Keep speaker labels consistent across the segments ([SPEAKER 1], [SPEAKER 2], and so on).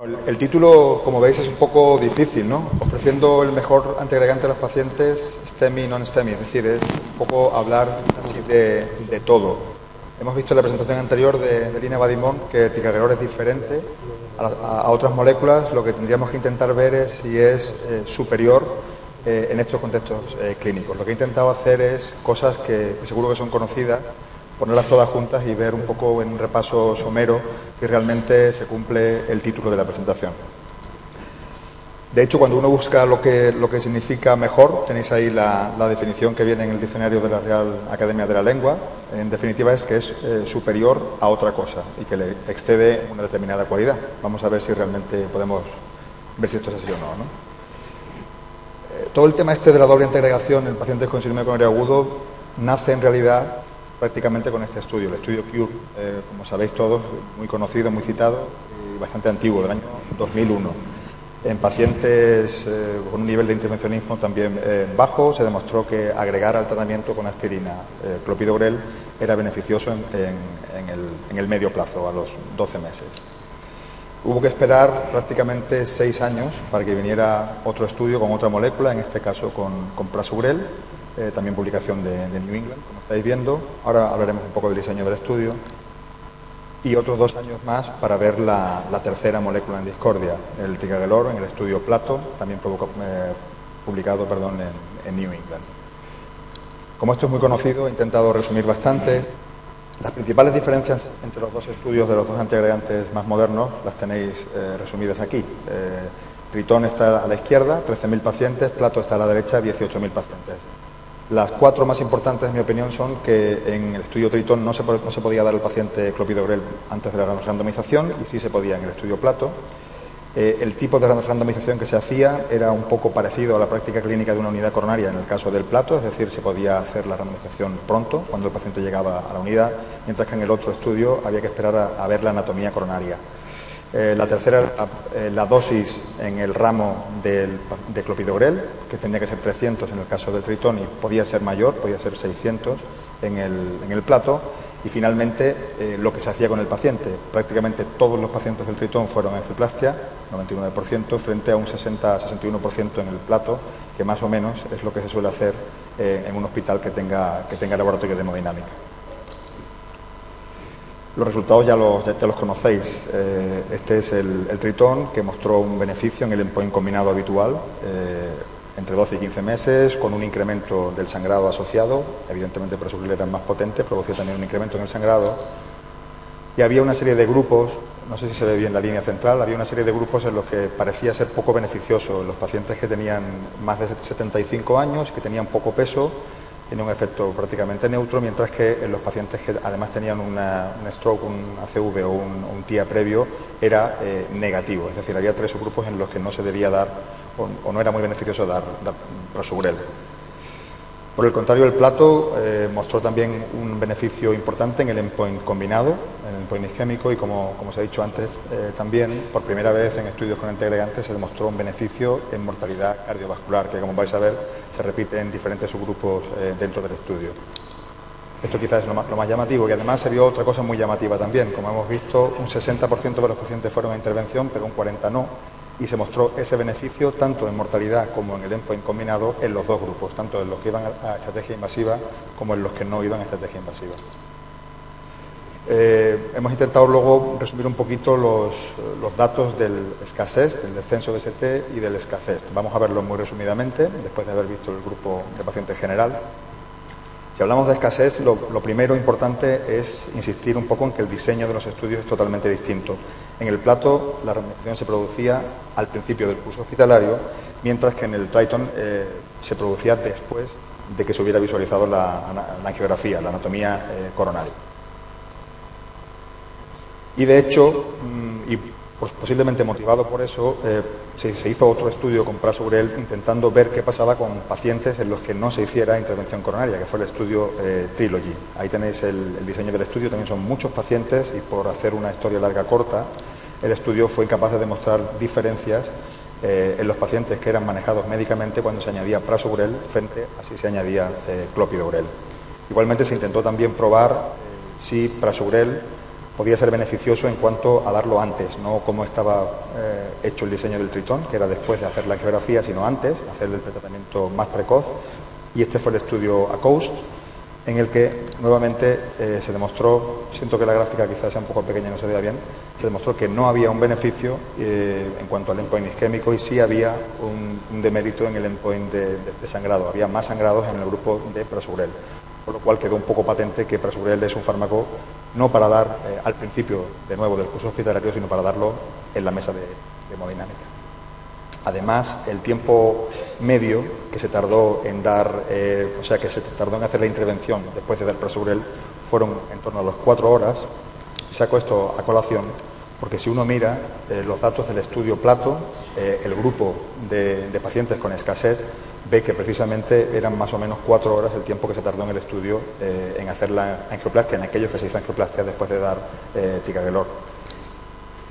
[SPEAKER 1] El título, como veis, es un poco difícil, ¿no? Ofreciendo el mejor antiagregante a los pacientes, STEMI y non-STEMI, es decir, es un poco hablar así de todo. Hemos visto en la presentación anterior de Lina Badimón que el ticagrelor es diferente a otras moléculas. Lo que tendríamos que intentar ver es si es superior en estos contextos clínicos. Lo que he intentado hacer es cosas que seguro que son conocidas, ponerlas todas juntas y ver un poco en un repaso somero si realmente se cumple el título de la presentación. De hecho, cuando uno busca lo que significa mejor, tenéis ahí la definición que viene en el diccionario de la Real Academia de la Lengua. En definitiva es que es superior a otra cosa y que le excede una determinada cualidad. Vamos a ver si realmente podemos ver si esto es así o no, ¿no? Todo el tema este de la doble antiagregación en pacientes con síndrome coronario agudo nace en realidad prácticamente con este estudio, el estudio CURE, como sabéis todos, muy conocido, muy citado y bastante antiguo, del año 2001. En pacientes con un nivel de intervencionismo también bajo, se demostró que agregar al tratamiento con aspirina clopidogrel era beneficioso en el medio plazo, a los 12 meses. Hubo que esperar prácticamente 6 años para que viniera otro estudio con otra molécula, en este caso con prasugrel, también publicación de New England, como estáis viendo. Ahora hablaremos un poco del diseño del estudio. Y otros 2 años más para ver la tercera molécula en discordia, el ticagrelor, en el estudio Plato, también publicado en New England. Como esto es muy conocido, he intentado resumir bastante. Las principales diferencias entre los dos estudios de los dos antiagregantes más modernos las tenéis resumidas aquí. Tritón está a la izquierda, 13.000 pacientes, Plato está a la derecha, 18.000 pacientes. Las 4 más importantes, en mi opinión, son que en el estudio Tritón no se podía dar al paciente clopidogrel antes de la randomización y sí se podía en el estudio Plato. El tipo de randomización que se hacía era un poco parecido a la práctica clínica de una unidad coronaria en el caso del Plato, es decir, se podía hacer la randomización pronto, cuando el paciente llegaba a la unidad, mientras que en el otro estudio había que esperar a ver la anatomía coronaria. La tercera, la dosis en el ramo de clopidogrel, que tenía que ser 300 en el caso del Tritón y podía ser mayor, podía ser 600 en el Plato. Y finalmente, lo que se hacía con el paciente. Prácticamente todos los pacientes del Tritón fueron angioplastia, 99%, frente a un 60-61% en el Plato, que más o menos es lo que se suele hacer en un hospital que tenga laboratorio de hemodinámica. Los resultados ya los conocéis. Este es el Tritón, que mostró un beneficio en el endpoint combinado habitual, entre 12 y 15 meses, con un incremento del sangrado asociado. Evidentemente, prasugrel era más potente, producía también un incremento en el sangrado. Y había una serie de grupos, no sé si se ve bien la línea central, había una serie de grupos en los que parecía ser poco beneficioso. Los pacientes que tenían más de 75 años, que tenían poco peso, tiene un efecto prácticamente neutro, mientras que en los pacientes que además tenían un stroke, un ACV o un TIA previo, era negativo. Es decir, había 3 subgrupos en los que no se debía dar o no era muy beneficioso dar prasugrel. Por el contrario, el Plato mostró también un beneficio importante en el endpoint combinado, en el endpoint isquémico, y como os he dicho antes, también por primera vez en estudios con antiagregantes se demostró un beneficio en mortalidad cardiovascular, que como vais a ver se repite en diferentes subgrupos dentro del estudio. Esto quizás es lo más llamativo, y además se vio otra cosa muy llamativa también. Como hemos visto, un 60% de los pacientes fueron a intervención, pero un 40% no. Y se mostró ese beneficio tanto en mortalidad como en el endpoint combinado en los dos grupos, tanto en los que iban a estrategia invasiva como en los que no iban a estrategia invasiva. Hemos intentado luego resumir un poquito los datos del SCASEST, del descenso de ST y del SCACEST. Vamos a verlo muy resumidamente, después de haber visto el grupo de pacientes general. Si hablamos de SCASEST, lo primero importante es insistir un poco en que el diseño de los estudios es totalmente distinto. En el Plato, la randomización se producía al principio del curso hospitalario, mientras que en el Triton se producía después de que se hubiera visualizado la angiografía, la anatomía coronaria. Y de hecho, y posiblemente motivado por eso, se hizo otro estudio con prasugrel intentando ver qué pasaba con pacientes en los que no se hiciera intervención coronaria, que fue el estudio Trilogy. Ahí tenéis el diseño del estudio, también son muchos pacientes y por hacer una historia larga corta, el estudio fue incapaz de demostrar diferencias en los pacientes que eran manejados médicamente cuando se añadía prasugrel frente a si se añadía clopidogrel. Igualmente se intentó también probar si prasugrel podía ser beneficioso en cuanto a darlo antes, no como estaba hecho el diseño del Tritón, que era después de hacer la angiografía, sino antes, hacer el pretratamiento más precoz. Y este fue el estudio ACOAST, en el que nuevamente se demostró, siento que la gráfica quizás sea un poco pequeña y no se vea bien, se demostró que no había un beneficio en cuanto al endpoint isquémico y sí había un demérito en el endpoint de sangrado. Había más sangrados en el grupo de prasugrel, por lo cual quedó un poco patente que prasugrel es un fármaco no para dar al principio de nuevo del curso hospitalario, sino para darlo en la mesa de hemodinámica. Además, el tiempo medio que se tardó en dar, o sea, que se tardó en hacer la intervención después de dar prasugrel, fueron en torno a las 4 horas. Y saco esto a colación porque si uno mira los datos del estudio Plato, el grupo de pacientes con escasez ve que precisamente eran más o menos 4 horas el tiempo que se tardó en el estudio en hacer la angioplastia, en aquellos que se hizo angioplastia después de dar ticagrelor.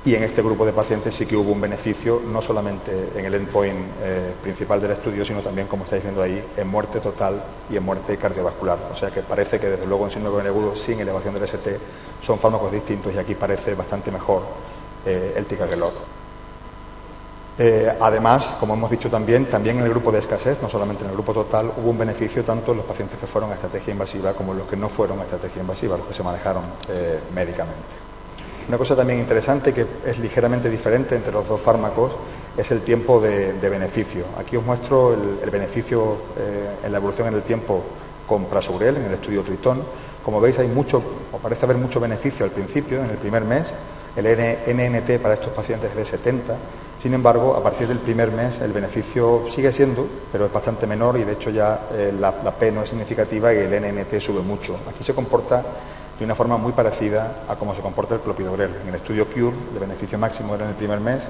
[SPEAKER 1] Y en este grupo de pacientes sí que hubo un beneficio, no solamente en el endpoint principal del estudio, sino también, como estáis viendo ahí, en muerte total y en muerte cardiovascular. O sea que parece que desde luego en síndrome coronario agudo sin elevación del ST son fármacos distintos y aquí parece bastante mejor el ticagrelor. Además, como hemos dicho también en el grupo de escasez, no solamente en el grupo total, hubo un beneficio tanto en los pacientes que fueron a estrategia invasiva como en los que no fueron a estrategia invasiva, los que se manejaron médicamente. Una cosa también interesante que es ligeramente diferente entre los dos fármacos es el tiempo de beneficio. Aquí os muestro el beneficio en la evolución en el tiempo con prasugrel en el estudio Tritón. Como veis hay mucho, o parece haber mucho beneficio al principio, en el primer mes. El NNT para estos pacientes es de 70. Sin embargo, a partir del primer mes el beneficio sigue siendo, pero es bastante menor y de hecho ya la P no es significativa y el NNT sube mucho. Aquí se comporta de una forma muy parecida a cómo se comporta el clopidogrel. En el estudio CURE, el beneficio máximo era en el primer mes,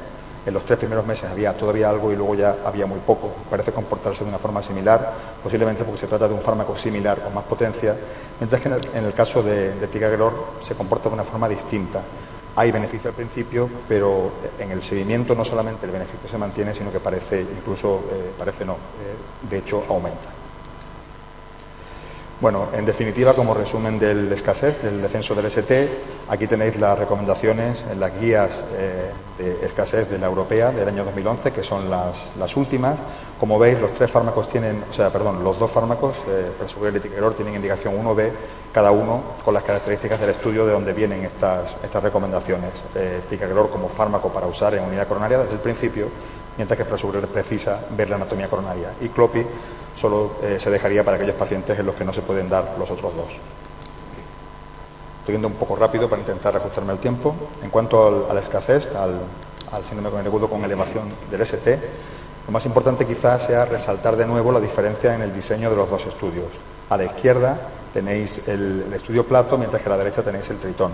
[SPEAKER 1] en los 3 primeros meses había todavía algo y luego ya había muy poco. Parece comportarse de una forma similar, posiblemente porque se trata de un fármaco similar con más potencia, mientras que en el caso de ticagrelor se comporta de una forma distinta. Hay beneficio al principio, pero en el seguimiento no solamente el beneficio se mantiene, sino que parece, incluso de hecho aumenta. Bueno, en definitiva, como resumen del escasez, del descenso del ST, aquí tenéis las recomendaciones en las guías de escasez de la europea del año 2011, que son las últimas. Como veis, los dos fármacos, prasugrel y ticagrelor, tienen indicación 1B, cada uno con las características del estudio de donde vienen estas recomendaciones. Ticagrelor como fármaco para usar en unidad coronaria desde el principio, mientras que prasugrel precisa ver la anatomía coronaria. Y clopi solo se dejaría para aquellos pacientes en los que no se pueden dar los otros dos. Estoy yendo un poco rápido para intentar ajustarme al tiempo. En cuanto a la escasez, al síndrome coronario agudo con elevación del ST, lo más importante quizás sea resaltar de nuevo la diferencia en el diseño de los dos estudios. A la izquierda tenéis el estudio Plato, mientras que a la derecha tenéis el Tritón.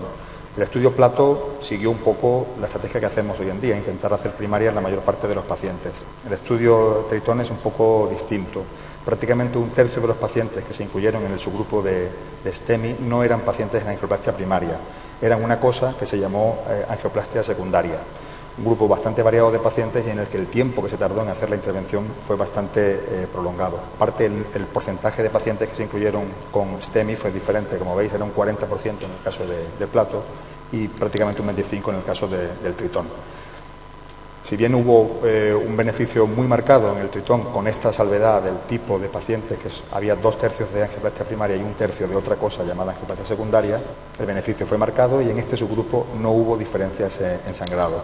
[SPEAKER 1] El estudio Plato siguió un poco la estrategia que hacemos hoy en día, intentar hacer primaria en la mayor parte de los pacientes. El estudio Tritón es un poco distinto. Prácticamente un tercio de los pacientes que se incluyeron en el subgrupo de STEMI no eran pacientes en angioplastia primaria, eran una cosa que se llamó angioplastia secundaria. Un grupo bastante variado de pacientes y en el que el tiempo que se tardó en hacer la intervención fue bastante prolongado. Aparte, el porcentaje de pacientes que se incluyeron con STEMI fue diferente, como veis era un 40% en el caso de Plato y prácticamente un 25% en el caso del Tritón. Si bien hubo un beneficio muy marcado en el Tritón con esta salvedad del tipo de pacientes, que había 2/3 de angioplastia primaria y 1/3 de otra cosa llamada angioplastia secundaria, el beneficio fue marcado y en este subgrupo no hubo diferencias en sangrado.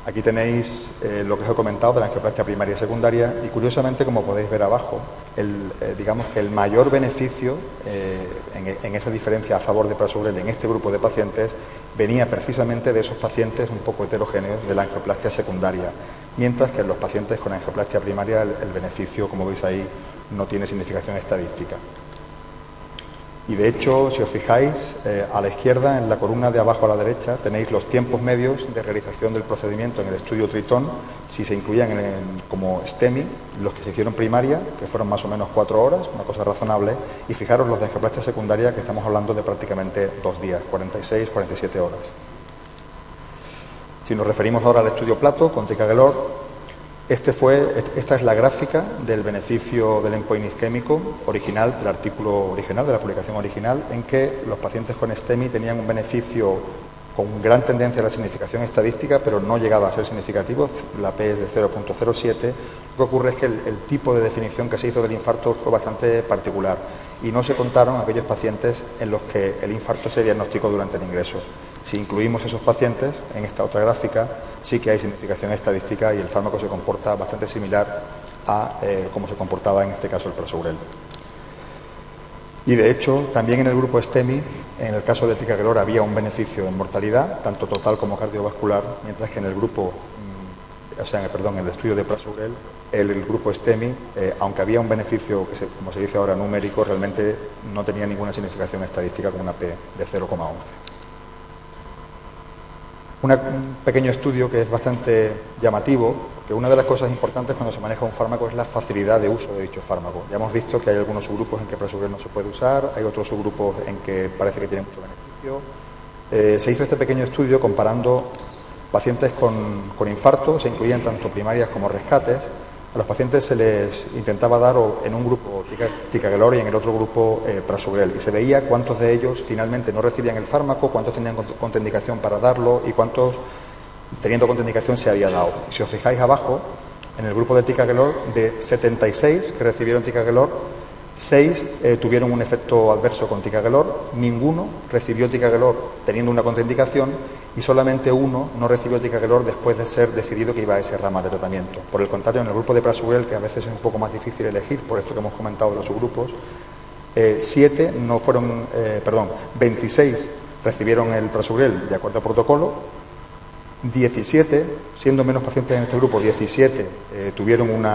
[SPEAKER 1] Aquí tenéis lo que os he comentado de la angioplastia primaria y secundaria y curiosamente, como podéis ver abajo, digamos que el mayor beneficio en esa diferencia a favor de prasugrel en este grupo de pacientes venía precisamente de esos pacientes un poco heterogéneos de la angioplastia secundaria, mientras que en los pacientes con angioplastia primaria el beneficio, como veis ahí, no tiene significación estadística. Y de hecho, si os fijáis, a la izquierda, en la columna de abajo a la derecha, tenéis los tiempos medios de realización del procedimiento en el estudio Tritón, si se incluían como STEMI, los que se hicieron primaria, que fueron más o menos 4 horas, una cosa razonable, y fijaros los de angioplastia secundaria, que estamos hablando de prácticamente 2 días, 46, 47 horas. Si nos referimos ahora al estudio Plato con ticagrelor, Esta es la gráfica del beneficio del endpoint isquémico original, del artículo original, de la publicación original, en que los pacientes con STEMI tenían un beneficio con gran tendencia a la significación estadística, pero no llegaba a ser significativo. La P es de 0.07. Lo que ocurre es que el tipo de definición que se hizo del infarto fue bastante particular y no se contaron aquellos pacientes en los que el infarto se diagnosticó durante el ingreso. Si incluimos esos pacientes en esta otra gráfica, sí que hay significación estadística y el fármaco se comporta bastante similar a cómo se comportaba en este caso el Prasugrel. Y de hecho, también en el grupo STEMI, en el caso de ticagrelor había un beneficio en mortalidad, tanto total como cardiovascular, mientras que en el grupo, en el estudio de Prasugrel, el grupo STEMI, aunque había un beneficio, como se dice ahora, numérico, realmente no tenía ninguna significación estadística con una P de 0,11. Un pequeño estudio que es bastante llamativo, que una de las cosas importantes cuando se maneja un fármaco es la facilidad de uso de dicho fármaco. Ya hemos visto que hay algunos subgrupos en que Prasugrel no se puede usar, hay otros subgrupos en que parece que tiene mucho beneficio. Se hizo este pequeño estudio comparando pacientes con infarto, se incluían tanto primarias como rescates. A los pacientes se les intentaba dar en un grupo ticagrelor y en el otro grupo Prasugrel, y se veía cuántos de ellos finalmente no recibían el fármaco, cuántos tenían contraindicación para darlo y cuántos, teniendo contraindicación, se había dado. Y si os fijáis abajo, en el grupo de ticagrelor, de 76 que recibieron ticagrelor, 6 tuvieron un efecto adverso con ticagrelor, ninguno recibió ticagrelor teniendo una contraindicación y solamente 1 no recibió ticagrelor después de ser decidido que iba a ese rama de tratamiento. Por el contrario, en el grupo de Prasugrel, que a veces es un poco más difícil elegir, por esto que hemos comentado de los subgrupos, 26 recibieron el Prasugrel de acuerdo al protocolo, 17, siendo menos pacientes en este grupo, 17 tuvieron un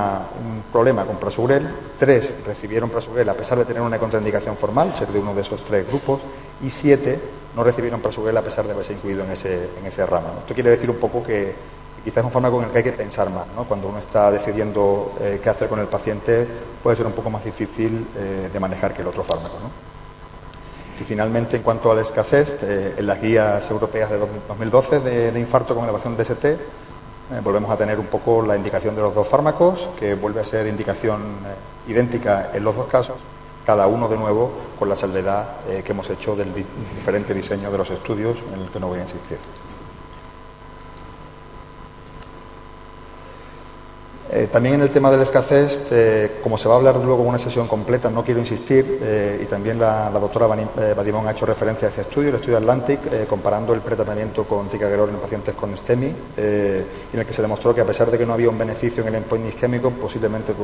[SPEAKER 1] problema con Prasugrel, 3 recibieron Prasugrel a pesar de tener una contraindicación formal, ser de uno de esos 3 grupos, y 7 no recibieron Prasugrel a pesar de haberse incluido en ese rama. Esto quiere decir un poco que quizás es un fármaco en el que hay que pensar más, ¿no? Cuando uno está decidiendo qué hacer con el paciente, puede ser un poco más difícil de manejar que el otro fármaco, ¿no? Y finalmente, en cuanto al escasez, en las guías europeas de 2012 de infarto con elevación de ST, volvemos a tener un poco la indicación de los dos fármacos, que vuelve a ser indicación idéntica en los dos casos, cada uno de nuevo con la salvedad que hemos hecho del diferente diseño de los estudios, en el que no voy a insistir. También en el tema de la escasez, como se va a hablar luego en una sesión completa, no quiero insistir, y también la doctora Badimón ha hecho referencia a ese estudio, el estudio Atlantic, comparando el pretratamiento con ticagrelor en pacientes con STEMI, en el que se demostró que a pesar de que no había un beneficio en el endpoint isquémico, posiblemente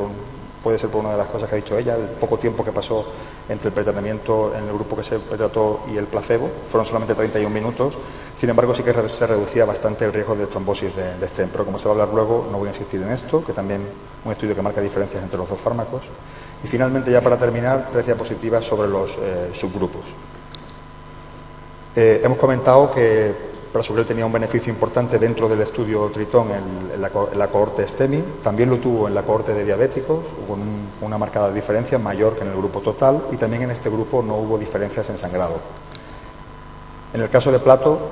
[SPEAKER 1] puede ser por una de las cosas que ha dicho ella, el poco tiempo que pasó entre el pretratamiento en el grupo que se pretrató y el placebo, fueron solamente 31 minutos, sin embargo sí que se reducía bastante el riesgo de trombosis de stent, pero como se va a hablar luego no voy a insistir en esto, que también un estudio que marca diferencias entre los dos fármacos. Y finalmente, ya para terminar, 3 diapositivas sobre los subgrupos. Hemos comentado que Prasugrel tenía un beneficio importante dentro del estudio Tritón en la cohorte STEMI, también lo tuvo en la cohorte de diabéticos, hubo una marcada diferencia mayor que en el grupo total, y también en este grupo no hubo diferencias en sangrado. En el caso de Plato,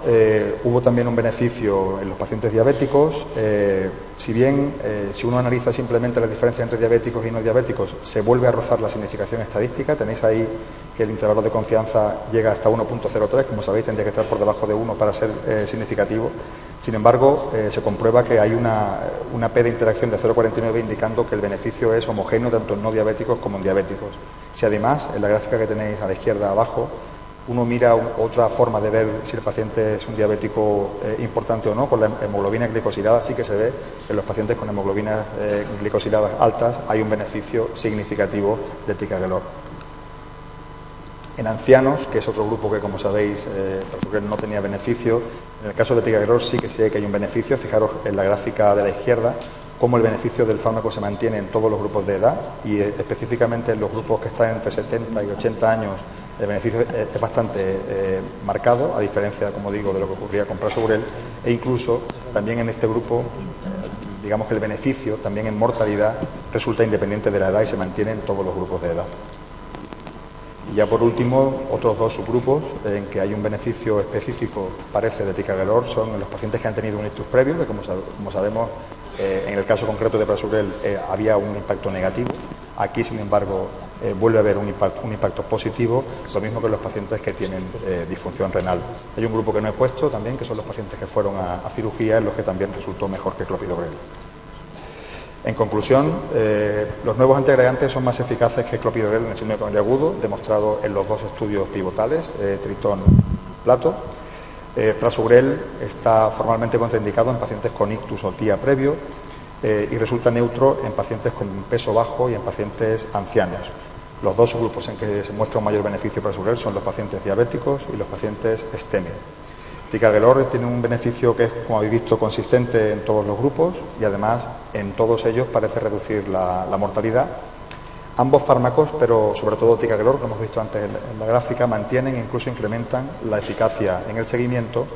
[SPEAKER 1] hubo también un beneficio en los pacientes diabéticos. Si bien, si uno analiza simplemente las diferencias entre diabéticos y no diabéticos, se vuelve a rozar la significación estadística. Tenéis ahí que el intervalo de confianza llega hasta 1.03, como sabéis, tendría que estar por debajo de 1 para ser significativo. Sin embargo, se comprueba que hay una P de interacción de 0,49 indicando que el beneficio es homogéneo tanto en no diabéticos como en diabéticos. Si además, en la gráfica que tenéis a la izquierda abajo, uno mira otra forma de ver si el paciente es un diabético importante o no, con la hemoglobina glicosilada, sí que se ve que en los pacientes con hemoglobinas glicosiladas altas hay un beneficio significativo de ticagrelor. En ancianos, que es otro grupo que, como sabéis, Prasugrel no tenía beneficio, en el caso de ticagrelor sí que hay un beneficio. Fijaros en la gráfica de la izquierda cómo el beneficio del fármaco se mantiene en todos los grupos de edad y específicamente en los grupos que están entre 70 y 80 años. El beneficio es bastante marcado, a diferencia, como digo, de lo que ocurría con Prasugrel, e incluso también en este grupo, digamos que el beneficio también en mortalidad resulta independiente de la edad y se mantiene en todos los grupos de edad. Y ya por último, otros 2 subgrupos en que hay un beneficio específico, parece, de ticagrelor, son los pacientes que han tenido un ictus previo, que como sabemos En el caso concreto de Prasugrel había un impacto negativo. Aquí, sin embargo, vuelve a haber un impacto positivo, lo mismo que los pacientes que tienen disfunción renal. Hay un grupo que no he puesto también, que son los pacientes que fueron a cirugía, en los que también resultó mejor que clopidogrel. En conclusión, los nuevos antiagregantes son más eficaces que clopidogrel en el síndrome coronario agudo, demostrado en los dos estudios pivotales, Tritón y Plato. Prasugrel está formalmente contraindicado en pacientes con ictus o TIA previo y resulta neutro en pacientes con peso bajo y en pacientes ancianos. Los dos subgrupos en que se muestra un mayor beneficio Prasugrel son los pacientes diabéticos y los pacientes STEMI. Ticagrelor tiene un beneficio que es, como habéis visto, consistente en todos los grupos y además en todos ellos parece reducir la mortalidad. Ambos fármacos, pero sobre todo Ticagrelor, como hemos visto antes en la gráfica, mantienen e incluso incrementan la eficacia en el seguimiento.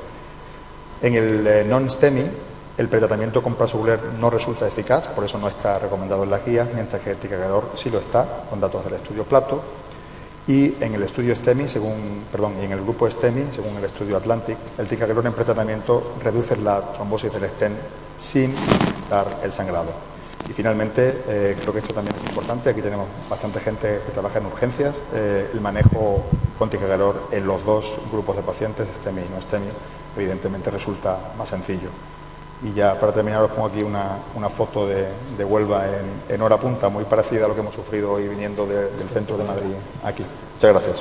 [SPEAKER 1] En el non-STEMI, el pretratamiento con Prasugrel no resulta eficaz, por eso no está recomendado en las guías, mientras que el Ticagrelor sí lo está, con datos del estudio Plato. Y en el estudio STEMI, en el grupo STEMI, según el estudio Atlantic, el Ticagrelor en pretratamiento reduce la trombosis del stent sin dar el sangrado. Y finalmente, creo que esto también es importante, aquí tenemos bastante gente que trabaja en urgencias, el manejo con Ticagrelor en los dos grupos de pacientes, STEMI y no STEMI, evidentemente resulta más sencillo. Y ya para terminar os pongo aquí una foto de Huelva en hora punta, muy parecida a lo que hemos sufrido hoy viniendo del centro de Madrid aquí. Muchas gracias.